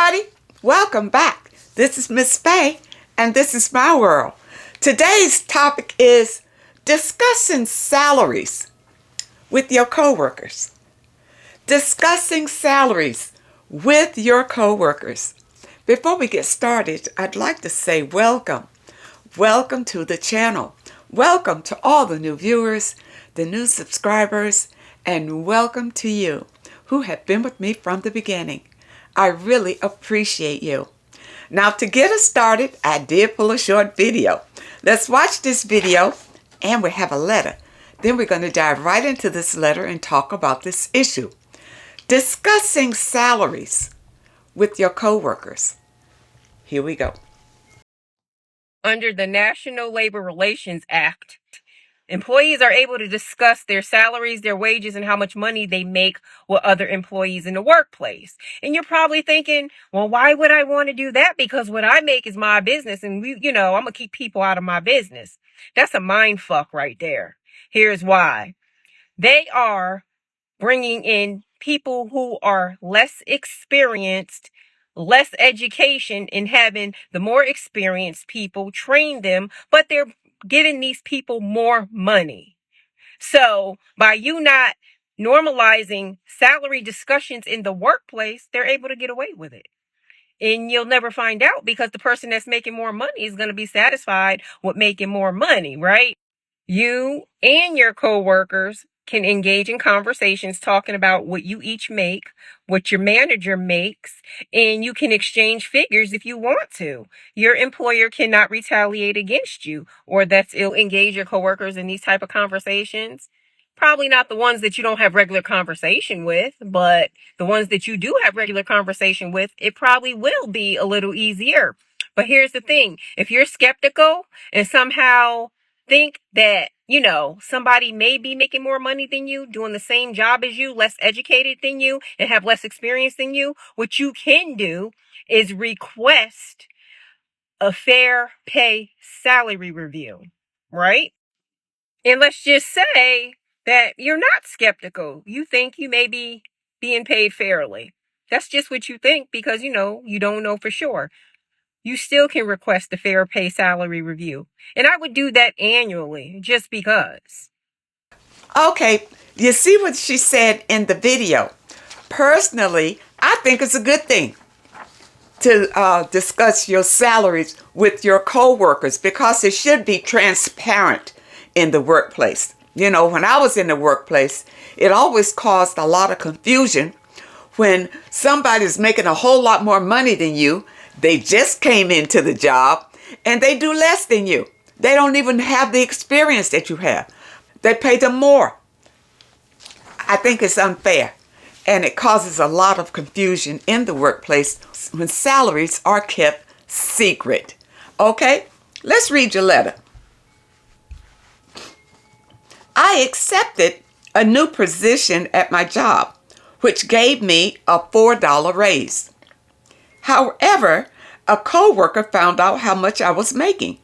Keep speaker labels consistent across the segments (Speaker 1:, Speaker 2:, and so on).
Speaker 1: everybody. Welcome back. This is Miss Faye, and this is my world. Today's topic is discussing salaries with your coworkers. Discussing salaries with your coworkers. Before we get started, I'd like to say welcome. Welcome to the channel. Welcome to all the new viewers, the new subscribers, and welcome to you who have been with me from the beginning. I really appreciate you. Now, to get us started, I did pull a short video. Let's watch this video, and we have a letter. Then we're going to dive right into this letter and talk about this issue. Discussing salaries with your coworkers. Here we go.
Speaker 2: Under the National Labor Relations Act, employees are able to discuss their salaries, their wages, and how much money they make with other employees in the workplace. And you're probably thinking, well, why would I want to do that? Because what I make is my business, and I'm going to keep people out of my business. That's a mind fuck right there. Here's why. They are bringing in people who are less experienced, less education, and having the more experienced people train them, but they're giving these people more money. So by you not normalizing salary discussions in the workplace, they're able to get away with it. And you'll never find out because the person that's making more money is going to be satisfied with making more money, right? You and your coworkers can engage in conversations talking about what you each make, what your manager makes, and you can exchange figures if you want to. Your employer cannot retaliate against you, or engage your coworkers in these type of conversations. Probably not the ones that you don't have regular conversation with, but the ones that you do have regular conversation with, it probably will be a little easier. But here's the thing. If you're skeptical and somehow think that, somebody may be making more money than you, doing the same job as you, less educated than you, and have less experience than you, what you can do is request a fair pay salary review, right? And let's just say that you're not skeptical. You think you may be being paid fairly. That's just what you think because, you don't know for sure. You still can request a fair pay salary review. And I would do that annually just because.
Speaker 1: Okay, you see what she said in the video. Personally, I think it's a good thing to discuss your salaries with your coworkers because it should be transparent in the workplace. When I was in the workplace, it always caused a lot of confusion when somebody's making a whole lot more money than you. They just came into the job and they do less than you. They don't even have the experience that you have. They pay them more. I think it's unfair and it causes a lot of confusion in the workplace when salaries are kept secret. Okay, let's read your letter. I accepted a new position at my job, which gave me a $4 raise. However, a coworker found out how much I was making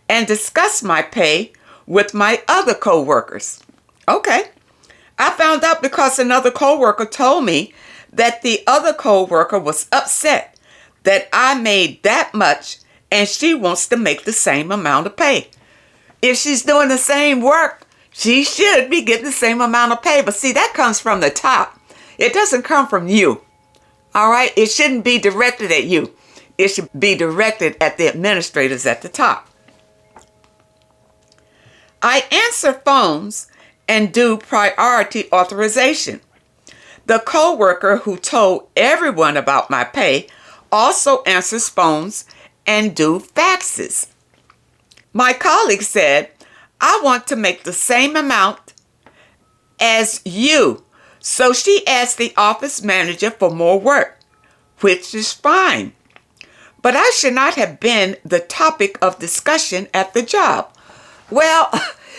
Speaker 1: and discussed my pay with my other coworkers. Okay. I found out because another coworker told me that the other coworker was upset that I made that much and she wants to make the same amount of pay. If she's doing the same work, she should be getting the same amount of pay. But see, that comes from the top. It doesn't come from you. All right, it shouldn't be directed at you. It should be directed at the administrators at the top. I answer phones and do priority authorization. The coworker who told everyone about my pay also answers phones and do faxes. My colleague said, I want to make the same amount as you. So she asked the office manager for more work, which is fine. But I should not have been the topic of discussion at the job. Well,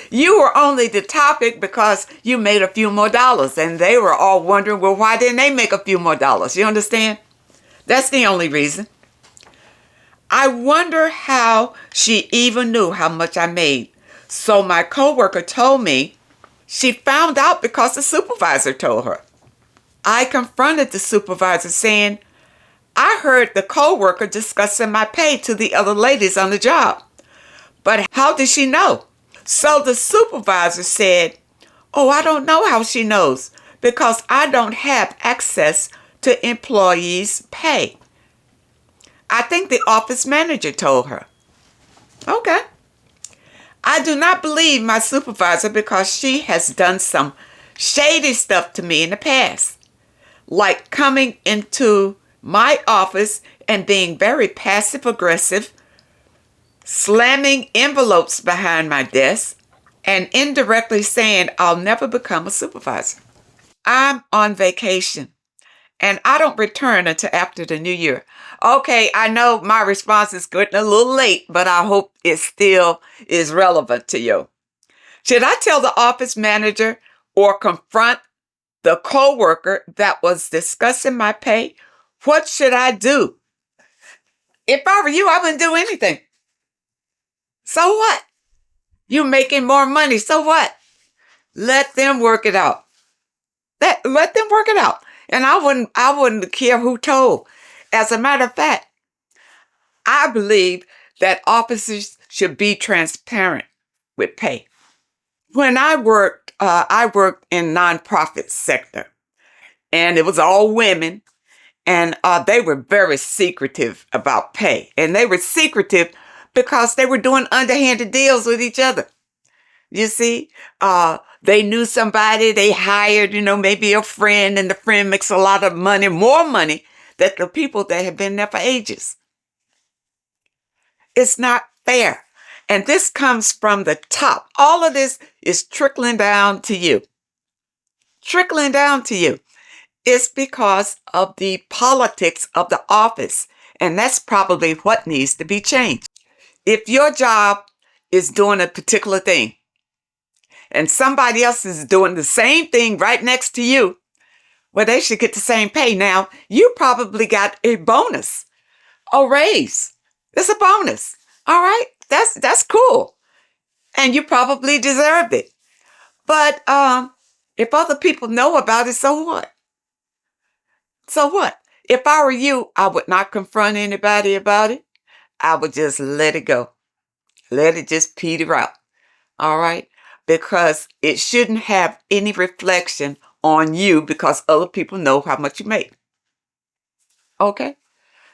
Speaker 1: you were only the topic because you made a few more dollars, and they were all wondering, well, why didn't they make a few more dollars? You understand? That's the only reason. I wonder how she even knew how much I made. So my coworker told me she found out because the supervisor told her. I confronted the supervisor saying, I heard the coworker discussing my pay to the other ladies on the job. But how did she know? So the supervisor said, "Oh, I don't know how she knows because I don't have access to employees' pay. I think the office manager told her." Okay. I do not believe my supervisor because she has done some shady stuff to me in the past, like coming into my office and being very passive aggressive, slamming envelopes behind my desk, and indirectly saying I'll never become a supervisor. I'm on vacation and I don't return until after the new year. Okay, I know my response is getting a little late, but I hope it still is relevant to you. Should I tell the office manager or confront the coworker that was discussing my pay? What should I do? If I were you, I wouldn't do anything. So what? You're making more money. So what? Let them work it out. Let them work it out. And I wouldn't care who told. As a matter of fact, I believe that officers should be transparent with pay. When I worked in nonprofit sector, and it was all women, and they were very secretive about pay, and they were secretive because they were doing underhanded deals with each other. You see, they knew somebody, they hired, maybe a friend, and the friend makes a lot of money, more money than the people that have been there for ages. It's not fair. And this comes from the top. All of this is trickling down to you. Trickling down to you. It's because of the politics of the office. And that's probably what needs to be changed. If your job is doing a particular thing and somebody else is doing the same thing right next to you, well, they should get the same pay. Now, you probably got a bonus, a raise. It's a bonus. All right. That's cool. And you probably deserved it. But if other people know about it, so what? So what? If I were you, I would not confront anybody about it. I would just let it go. Let it just peter out. All right? Because it shouldn't have any reflection on you because other people know how much you make. Okay?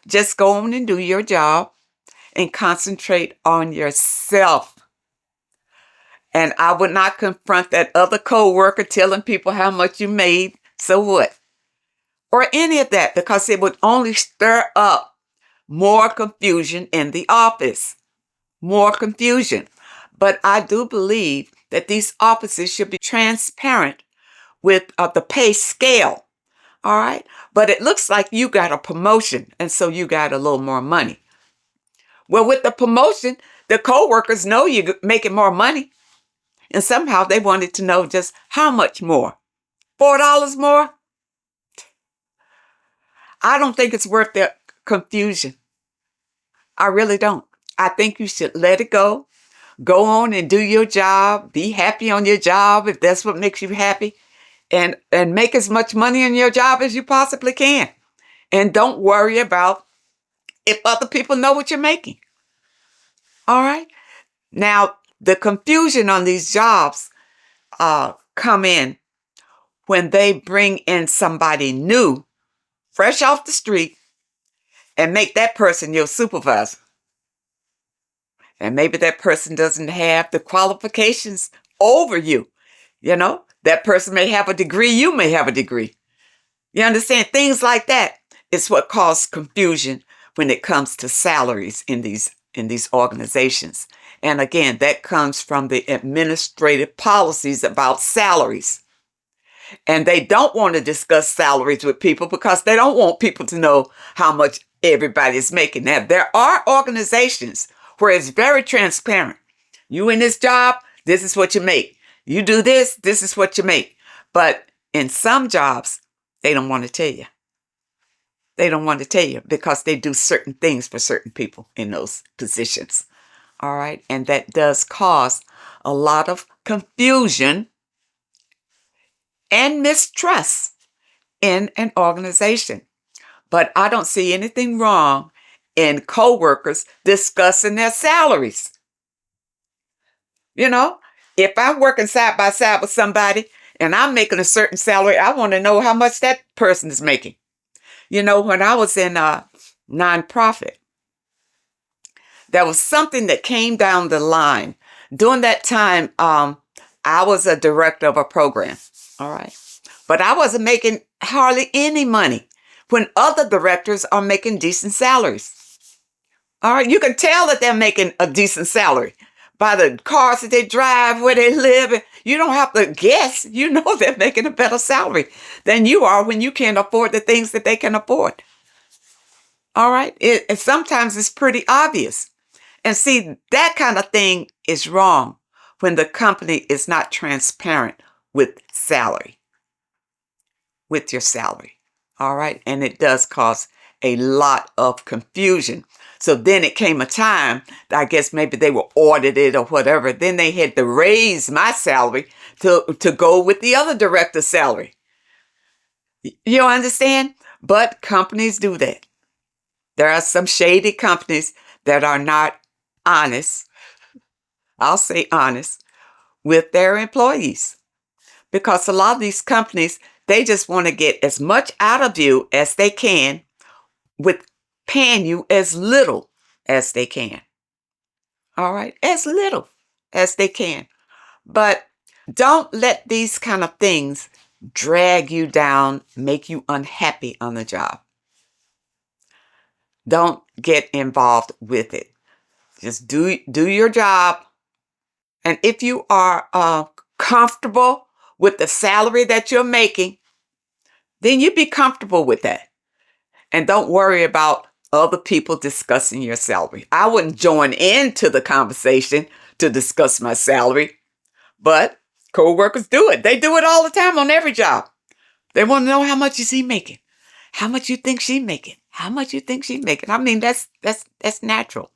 Speaker 1: Just go on and do your job and concentrate on yourself. And I would not confront that other coworker telling people how much you made. So what? Or any of that, because it would only stir up more confusion in the office. More confusion. But I do believe that these offices should be transparent with the pay scale. All right? But it looks like you got a promotion, and so you got a little more money. Well, with the promotion, the coworkers know you're making more money. And somehow they wanted to know just how much more. $4 more? I don't think it's worth the confusion. I really don't. I think you should let it go. Go on and do your job. Be happy on your job if that's what makes you happy. And make as much money in your job as you possibly can. And don't worry about if other people know what you're making. All right? Now, the confusion on these jobs come in when they bring in somebody new, fresh off the street, and make that person your supervisor. And maybe that person doesn't have the qualifications over you. That person may have a degree, you may have a degree. You understand? Things like that is what causes confusion when it comes to salaries in these organizations. And again, that comes from the administrative policies about salaries. And they don't want to discuss salaries with people because they don't want people to know how much everybody is making. Now, there are organizations where it's very transparent. You in this job, this is what you make. You do this, this is what you make. But in some jobs, they don't want to tell you. They don't want to tell you because they do certain things for certain people in those positions. All right. And that does cause a lot of confusion and mistrust in an organization. But I don't see anything wrong in coworkers discussing their salaries. You know, if I'm working side by side with somebody and I'm making a certain salary, I want to know how much that person is making. You know, when I was in a nonprofit, there was something that came down the line. During that time, I was a director of a program. All right. But I wasn't making hardly any money when other directors are making decent salaries. All right. You can tell that they're making a decent salary by the cars that they drive, where they live. You don't have to guess. You know they're making a better salary than you are when you can't afford the things that they can afford. All right. Sometimes it's pretty obvious. And see, that kind of thing is wrong when the company is not transparent with your salary. All right. And it does cause a lot of confusion. So then it came a time that I guess maybe they were audited or whatever. Then they had to raise my salary to go with the other director's salary. You understand? But companies do that. There are some shady companies that are not honest, I'll say honest, with their employees. Because a lot of these companies, they just want to get as much out of you as they can with paying you as little as they can. All right? As little as they can. But don't let these kind of things drag you down, make you unhappy on the job. Don't get involved with it. Just do your job. And if you are comfortable with the salary that you're making, then you be comfortable with that. And don't worry about other people discussing your salary. I wouldn't join into the conversation to discuss my salary, but co-workers do it. They do it all the time on every job. They want to know how much is he making? How much you think she making? How much you think she making? I mean, that's natural.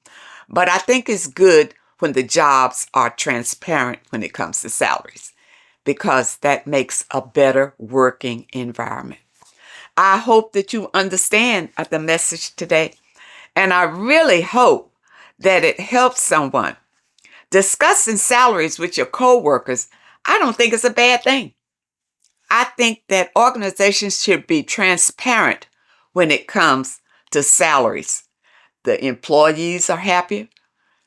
Speaker 1: But I think it's good when the jobs are transparent when it comes to salaries, because that makes a better working environment. I hope that you understand the message today, and I really hope that it helps someone. Discussing salaries with your coworkers, I don't think it's a bad thing. I think that organizations should be transparent when it comes to salaries. The employees are happier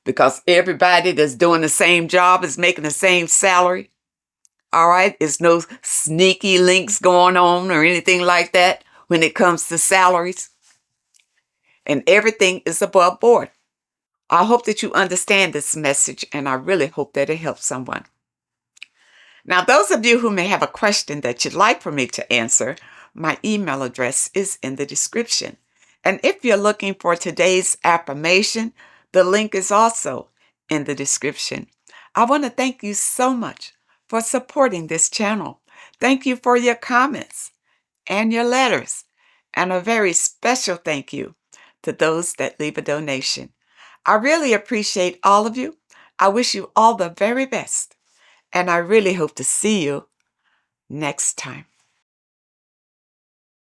Speaker 1: because everybody that's doing the same job is making the same salary. All right? There's no sneaky links going on or anything like that when it comes to salaries. And everything is above board. I hope that you understand this message, and I really hope that it helps someone. Now, those of you who may have a question that you'd like for me to answer, my email address is in the description. And if you're looking for today's affirmation, the link is also in the description. I want to thank you so much for supporting this channel. Thank you for your comments and your letters. And a very special thank you to those that leave a donation. I really appreciate all of you. I wish you all the very best. And I really hope to see you next time.